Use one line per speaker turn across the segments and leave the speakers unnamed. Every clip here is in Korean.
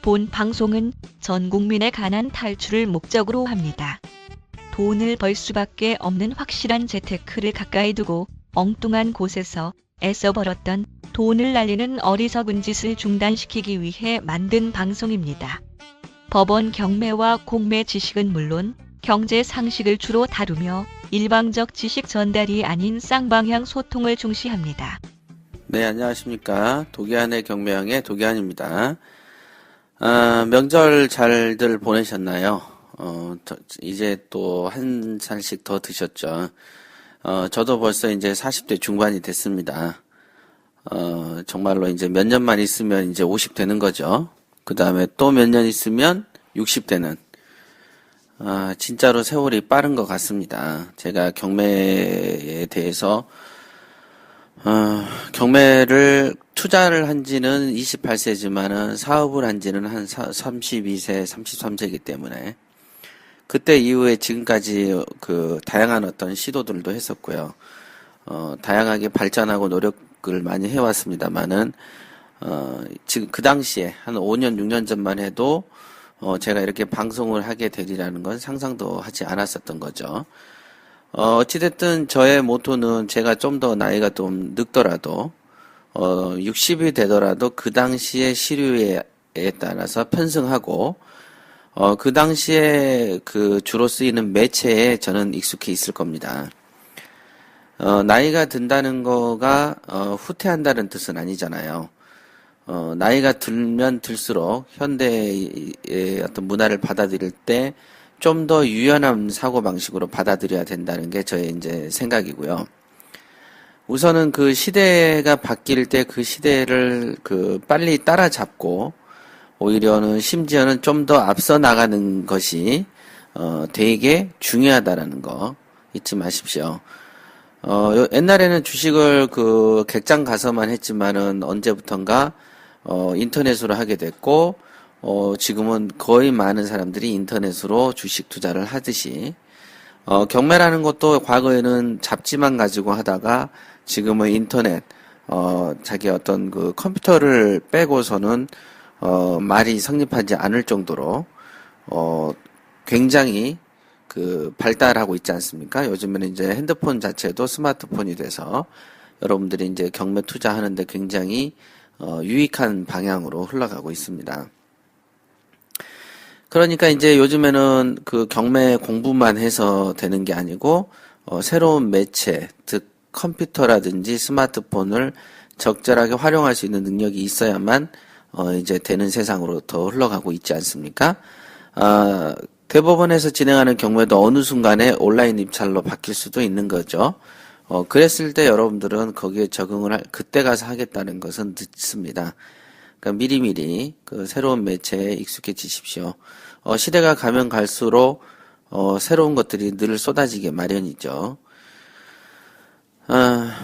본 방송은 전 국민의 가난 탈출을 목적으로 합니다. 돈을 벌 수밖에 없는 확실한 재테크를 가까이 두고 엉뚱한 곳에서 애써 벌었던 돈을 날리는 어리석은 짓을 중단시키기 위해 만든 방송입니다. 법원 경매와 공매 지식은 물론 경제 상식을 주로 다루며 일방적 지식 전달이 아닌 쌍방향 소통을 중시합니다.
네, 안녕하십니까. 독이한의 경매형의 독이한입니다. 명절 잘들 보내셨나요? 이제 또 한 살씩 더 드셨죠. 저도 벌써 이제 40대 중반이 됐습니다. 정말로 이제 몇 년만 있으면 이제 50 되는 거죠. 그 다음에 또 몇 년 있으면 60 되는. 진짜로 세월이 빠른 것 같습니다. 제가 경매에 대해서, 경매를 투자를 한 지는 28세지만은 사업을 한 지는 한 32세, 33세이기 때문에 그때 이후에 지금까지 다양한 어떤 시도들도 했었고요. 다양하게 발전하고 노력을 많이 해왔습니다만은, 지금 그 당시에 한 5년, 6년 전만 해도 제가 이렇게 방송을 하게 되리라는 건 상상도 하지 않았었던 거죠. 어찌됐든 저의 모토는 제가 좀 더 나이가 좀 늙더라도 60이 되더라도 그 당시의 시류에 따라서 편승하고 그 당시에 주로 쓰이는 매체에 저는 익숙해 있을 겁니다. 나이가 든다는 거가 후퇴한다는 뜻은 아니잖아요. 나이가 들면 들수록 현대의 어떤 문화를 받아들일 때 좀 더 유연한 사고방식으로 받아들여야 된다는 게 저의 이제 생각이고요. 우선은 그 시대가 바뀔 때 그 시대를 빨리 따라잡고 오히려는 심지어는 좀 더 앞서 나가는 것이 되게 중요하다라는 거 잊지 마십시오. 옛날에는 주식을 객장 가서만 했지만은 언제부턴가 인터넷으로 하게 됐고 지금은 거의 많은 사람들이 인터넷으로 주식 투자를 하듯이 경매라는 것도 과거에는 잡지만 가지고 하다가 지금은 인터넷 자기 어떤 컴퓨터를 빼고서는 말이 성립하지 않을 정도로 굉장히 발달하고 있지 않습니까? 요즘에는 이제 핸드폰 자체도 스마트폰이 돼서 여러분들이 이제 경매 투자하는데 굉장히 유익한 방향으로 흘러가고 있습니다. 그러니까 이제 요즘에는 경매 공부만 해서 되는 게 아니고 새로운 매체, 즉 컴퓨터라든지 스마트폰을 적절하게 활용할 수 있는 능력이 있어야만 이제 되는 세상으로 더 흘러가고 있지 않습니까? 대법원에서 진행하는 경매도 어느 순간에 온라인 입찰로 바뀔 수도 있는 거죠. 그랬을 때 여러분들은 거기에 적응을 그때 가서 하겠다는 것은 늦습니다. 그러니까 미리미리 새로운 매체에 익숙해지십시오. 시대가 가면 갈수록 새로운 것들이 늘 쏟아지게 마련이죠.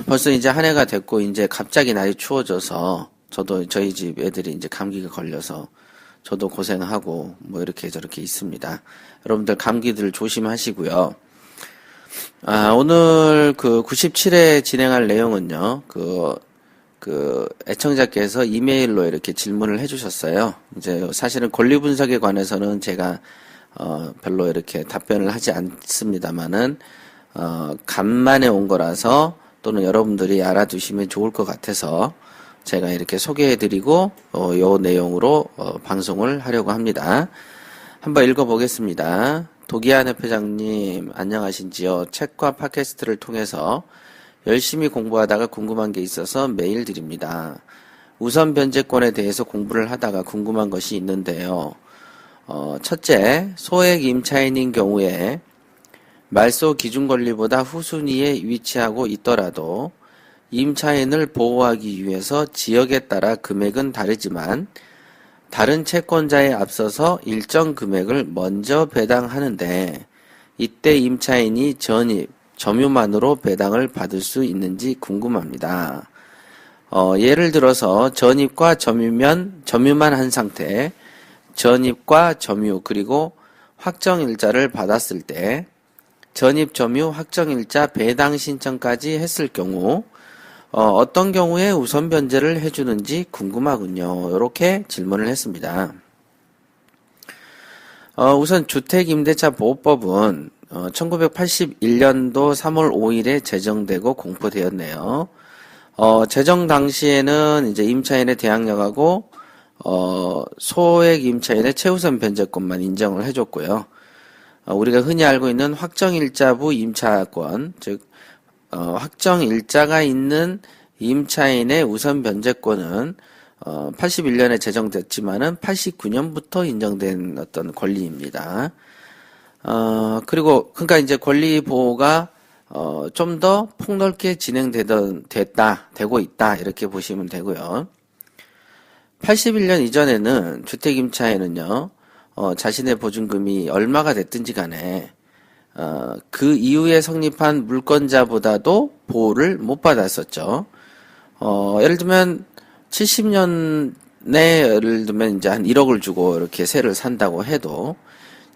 벌써 이제 한 해가 됐고 이제 갑자기 날이 추워져서 저희 집 애들이 이제 감기가 걸려서 저도 고생하고 뭐 이렇게 저렇게 있습니다. 여러분들 감기들 조심하시고요. 오늘 97회 진행할 내용은요. 애청자께서 이메일로 이렇게 질문을 해주셨어요. 이제 사실은 권리 분석에 관해서는 제가 별로 이렇게 답변을 하지 않습니다만은 간만에 온 거라서 또는 여러분들이 알아두시면 좋을 것 같아서 제가 이렇게 소개해드리고 요 내용으로 방송을 하려고 합니다. 한번 읽어보겠습니다. 독이한 회장님 안녕하신지요. 책과 팟캐스트를 통해서 열심히 공부하다가 궁금한 게 있어서 메일 드립니다. 우선 변제권에 대해서 공부를 하다가 궁금한 것이 있는데요. 첫째, 소액 임차인인 경우에 말소 기준 권리보다 후순위에 위치하고 있더라도 임차인을 보호하기 위해서 지역에 따라 금액은 다르지만 다른 채권자에 앞서서 일정 금액을 먼저 배당하는데 이때 임차인이 전입, 점유만으로 배당을 받을 수 있는지 궁금합니다. 예를 들어서 전입과 점유만 한 상태, 전입과 점유 그리고 확정일자를 받았을 때 전입, 점유, 확정일자, 배당 신청까지 했을 경우 어떤 경우에 우선 변제를 해주는지 궁금하군요. 이렇게 질문을 했습니다. 우선 주택임대차보호법은 1981년도 3월 5일에 제정되고 공포되었네요. 제정 당시에는 이제 임차인의 대항력하고 소액 임차인의 최우선 변제권만 인정을 해줬고요. 우리가 흔히 알고 있는 확정일자부 임차권, 즉 확정일자가 있는 임차인의 우선 변제권은 81년에 제정됐지만은 89년부터 인정된 어떤 권리입니다. 그러니까 이제 권리 보호가 좀 더 폭넓게 되고 있다 이렇게 보시면 되고요. 81년 이전에는 주택임차인은요, 자신의 보증금이 얼마가 됐든지 간에, 그 이후에 성립한 물권자보다도 보호를 못 받았었죠. 예를 들면, 70년에, 예를 들면 이제 한 1억을 주고 이렇게 세를 산다고 해도,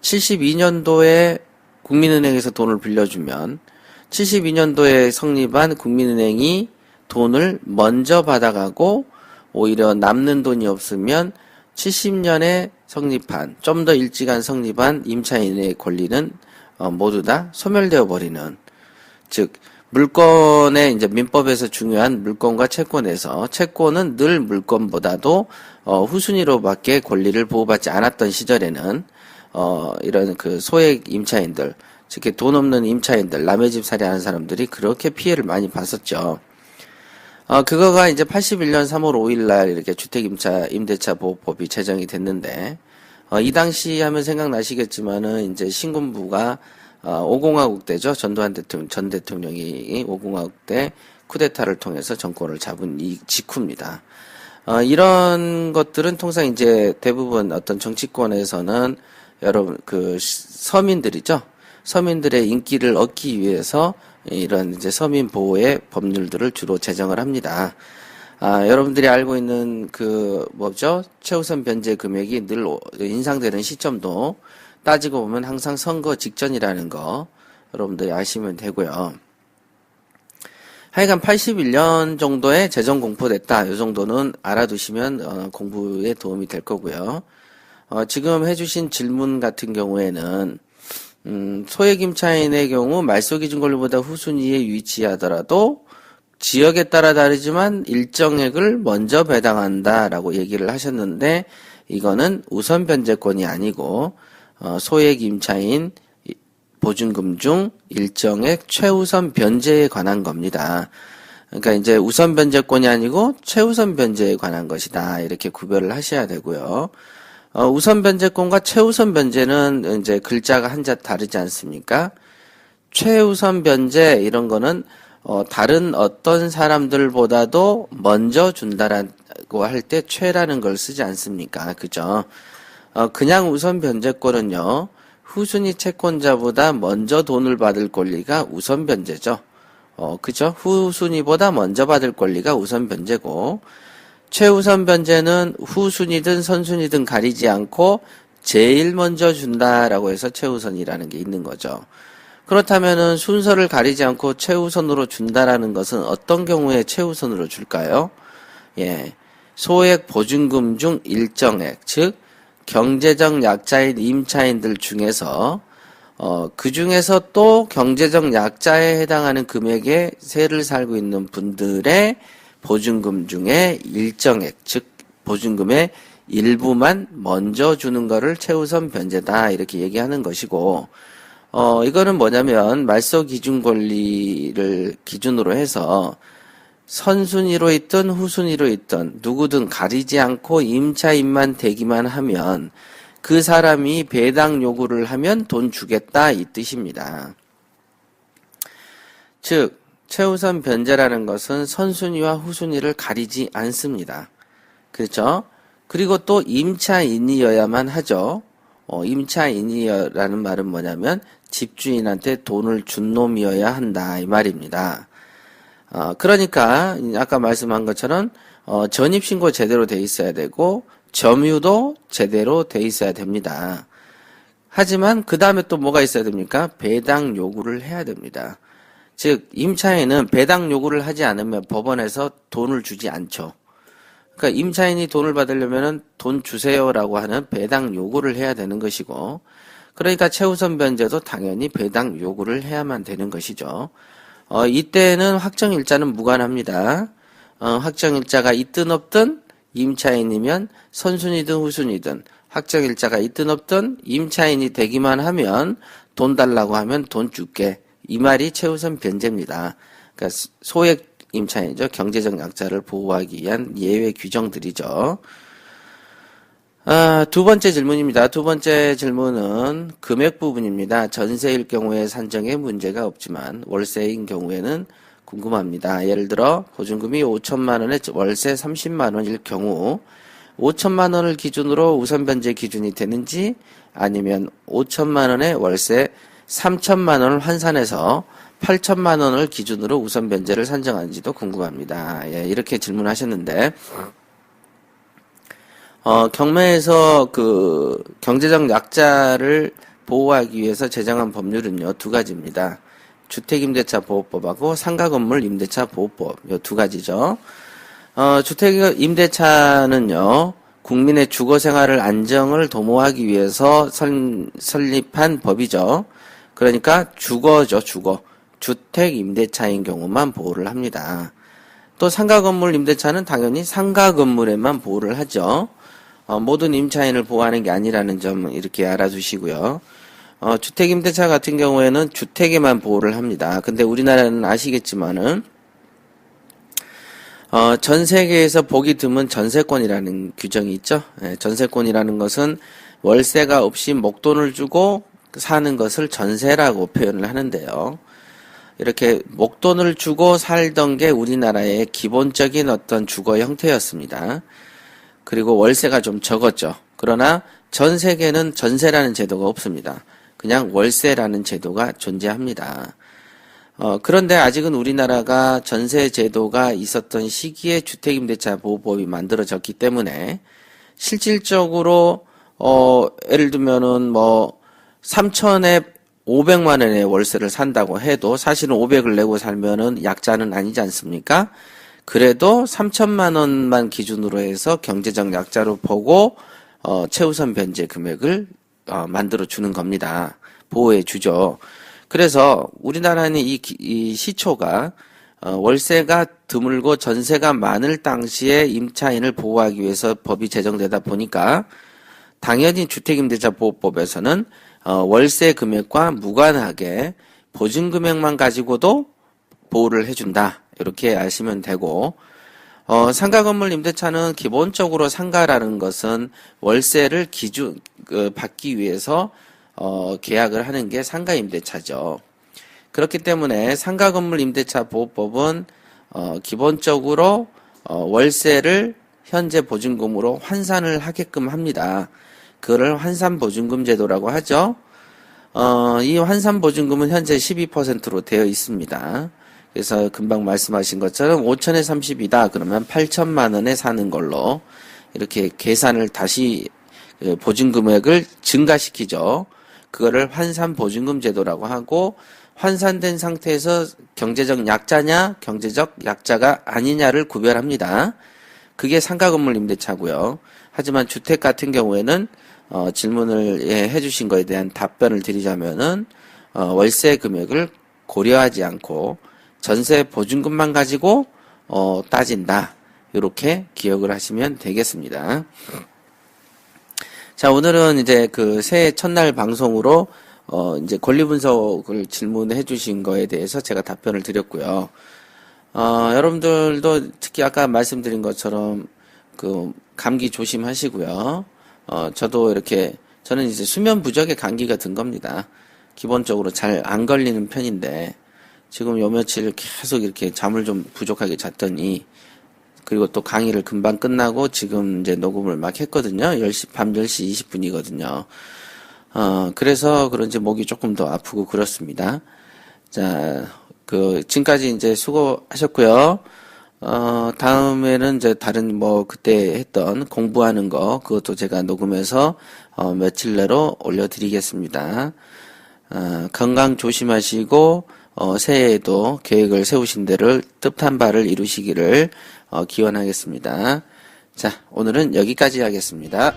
72년도에 국민은행에서 돈을 빌려주면, 72년도에 성립한 국민은행이 돈을 먼저 받아가고, 오히려 남는 돈이 없으면 70년에 성립한, 좀 더 일찍한 성립한 임차인의 권리는 모두 다 소멸되어 버리는, 즉 물권의 이제 민법에서 중요한 물권과 채권에서 채권은 늘 물권보다도 후순위로밖에 권리를 보호받지 않았던 시절에는 이런 그 소액 임차인들, 특히 돈 없는 임차인들, 남의 집 살이하는 사람들이 그렇게 피해를 많이 봤었죠. 그거가 이제 81년 3월 5일 날 이렇게 주택임대차 보호법이 제정이 됐는데, 이 당시 하면 생각나시겠지만은 이제 신군부가 5공화국 때죠. 전 대통령이 5공화국 때 쿠데타를 통해서 정권을 잡은 이 직후입니다. 이런 것들은 통상 이제 대부분 어떤 정치권에서는 여러분 그 서민들이죠. 서민들의 인기를 얻기 위해서 이런 이제 서민 보호의 법률들을 주로 제정을 합니다. 여러분들이 알고 있는 최우선 변제 금액이 늘 인상되는 시점도 따지고 보면 항상 선거 직전이라는 거 여러분들이 아시면 되고요. 하여간 81년 정도에 제정 공포됐다. 이 정도는 알아두시면 공부에 도움이 될 거고요. 지금 해주신 질문 같은 경우에는 소액 임차인의 경우 말소기준 권리보다 후순위에 위치하더라도 지역에 따라 다르지만 일정액을 먼저 배당한다라고 얘기를 하셨는데 이거는 우선 변제권이 아니고 소액 임차인 보증금 중 일정액 최우선 변제에 관한 겁니다. 그러니까 이제 우선 변제권이 아니고 최우선 변제에 관한 것이다. 이렇게 구별을 하셔야 되고요. 우선 변제권과 최우선 변제는 이제 글자가 한자 다르지 않습니까? 최우선 변제 이런 거는 다른 어떤 사람들보다도 먼저 준다라고 할 때 최라는 걸 쓰지 않습니까? 그죠? 그냥 우선 변제권은요. 후순위 채권자보다 먼저 돈을 받을 권리가 우선 변제죠. 그죠? 후순위보다 먼저 받을 권리가 우선 변제고 최우선 변제는 후순위든 선순위든 가리지 않고 제일 먼저 준다라고 해서 최우선이라는 게 있는 거죠. 그렇다면은 순서를 가리지 않고 최우선으로 준다라는 것은 어떤 경우에 최우선으로 줄까요? 예. 소액 보증금 중 일정액, 즉 경제적 약자인 임차인들 중에서 그 중에서 또 경제적 약자에 해당하는 금액의 세를 살고 있는 분들의 보증금 중에 일정액, 즉 보증금의 일부만 먼저 주는 거를 최우선 변제다 이렇게 얘기하는 것이고 이거는 뭐냐면 말소 기준 권리를 기준으로 해서 선순위로 있든 후순위로 있든 누구든 가리지 않고 임차인만 되기만 하면 그 사람이 배당 요구를 하면 돈 주겠다 이 뜻입니다. 즉 최우선 변제라는 것은 선순위와 후순위를 가리지 않습니다. 그렇죠? 그리고 또 임차인이어야만 하죠. 임차인이라는 말은 뭐냐면 집주인한테 돈을 준 놈이어야 한다 이 말입니다. 그러니까 아까 말씀한 것처럼 전입신고 제대로 돼 있어야 되고 점유도 제대로 돼 있어야 됩니다. 하지만 그 다음에 또 뭐가 있어야 됩니까? 배당 요구를 해야 됩니다. 즉 임차인은 배당 요구를 하지 않으면 법원에서 돈을 주지 않죠. 그러니까 임차인이 돈을 받으려면은 돈 주세요라고 하는 배당 요구를 해야 되는 것이고, 그러니까 최우선 변제도 당연히 배당 요구를 해야만 되는 것이죠. 이때는 확정일자는 무관합니다. 확정일자가 있든 없든 임차인이면 선순위든 후순위든 확정일자가 있든 없든 임차인이 되기만 하면 돈 달라고 하면 돈 줄게. 이 말이 최우선 변제입니다. 그러니까 소액 임차인이죠. 경제적 약자를 보호하기 위한 예외 규정들이죠. 두 번째 질문입니다. 두 번째 질문은 금액 부분입니다. 전세일 경우에 산정에 문제가 없지만 월세인 경우에는 궁금합니다. 예를 들어 보증금이 5천만 원에 월세 30만 원일 경우 5천만 원을 기준으로 우선 변제 기준이 되는지 아니면 5천만 원에 월세 3천만 원을 환산해서 8천만 원을 기준으로 우선 변제를 산정하는지도 궁금합니다. 예, 이렇게 질문하셨는데 경매에서 그 경제적 약자를 보호하기 위해서 제정한 법률은요, 두 가지입니다. 주택임대차 보호법하고 상가건물 임대차 보호법, 요 두 가지죠. 주택임대차는요, 국민의 주거생활을 안정을 도모하기 위해서 설립한 법이죠. 그러니까 주거죠, 주거. 주택임대차인 경우만 보호를 합니다. 또 상가건물 임대차는 당연히 상가건물에만 보호를 하죠. 모든 임차인을 보호하는 게 아니라는 점 이렇게 알아두시고요. 주택임대차 같은 경우에는 주택에만 보호를 합니다. 근데 우리나라는 아시겠지만은, 전 세계에서 보기 드문 전세권이라는 규정이 있죠. 예, 전세권이라는 것은 월세가 없이 목돈을 주고 사는 것을 전세라고 표현을 하는데요. 이렇게 목돈을 주고 살던 게 우리나라의 기본적인 어떤 주거 형태였습니다. 그리고 월세가 좀 적었죠. 그러나 전 세계는 전세라는 제도가 없습니다. 그냥 월세라는 제도가 존재합니다. 그런데 아직은 우리나라가 전세 제도가 있었던 시기에 주택임대차 보호법이 만들어졌기 때문에 실질적으로 예를 들면은 3천에 500만 원의 월세를 산다고 해도 사실은 500을 내고 살면은 약자는 아니지 않습니까? 그래도 3천만 원만 기준으로 해서 경제적 약자로 보고 최우선 변제 금액을 만들어 주는 겁니다. 보호해 주죠. 그래서 우리나라는 이 시초가 월세가 드물고 전세가 많을 당시에 임차인을 보호하기 위해서 법이 제정되다 보니까 당연히 주택임대차 보호법에서는 월세 금액과 무관하게 보증 금액만 가지고도 보호를 해준다. 이렇게 아시면 되고, 상가건물 임대차는 기본적으로 상가라는 것은 월세를 받기 위해서, 계약을 하는 게 상가 임대차죠. 그렇기 때문에 상가건물 임대차 보호법은, 기본적으로, 월세를 현재 보증금으로 환산을 하게끔 합니다. 그거를 환산보증금 제도라고 하죠. 이 환산보증금은 현재 12%로 되어 있습니다. 그래서 금방 말씀하신 것처럼 5천에 30이다. 그러면 8천만 원에 사는 걸로 이렇게 계산을 다시 보증금액을 증가시키죠. 그거를 환산보증금 제도라고 하고 환산된 상태에서 경제적 약자냐 경제적 약자가 아니냐를 구별합니다. 그게 상가건물 임대차고요. 하지만 주택 같은 경우에는 질문을 해주신 거에 대한 답변을 드리자면은 월세 금액을 고려하지 않고 전세 보증금만 가지고 따진다. 이렇게 기억을 하시면 되겠습니다. 자, 오늘은 이제 그 새해 첫날 방송으로 이제 권리 분석을 질문해 주신 거에 대해서 제가 답변을 드렸고요. 여러분들도 특히 아까 말씀드린 것처럼 그 감기 조심하시고요. 저도 이렇게 저는 이제 수면 부족에 감기가 든 겁니다. 기본적으로 잘 안 걸리는 편인데 지금 요 며칠 계속 이렇게 잠을 좀 부족하게 잤더니 그리고 또 강의를 금방 끝나고 지금 이제 녹음을 막 했거든요. 밤 10시 20분이거든요. 그래서 그런지 목이 조금 더 아프고 그렇습니다. 자, 지금까지 이제 수고하셨고요. 다음에는 이제 다른 그때 했던 공부하는 거, 그것도 제가 녹음해서, 며칠 내로 올려드리겠습니다. 건강 조심하시고, 새해에도 계획을 세우신 대로 뜻한 바를 이루시기를, 기원하겠습니다. 자, 오늘은 여기까지 하겠습니다.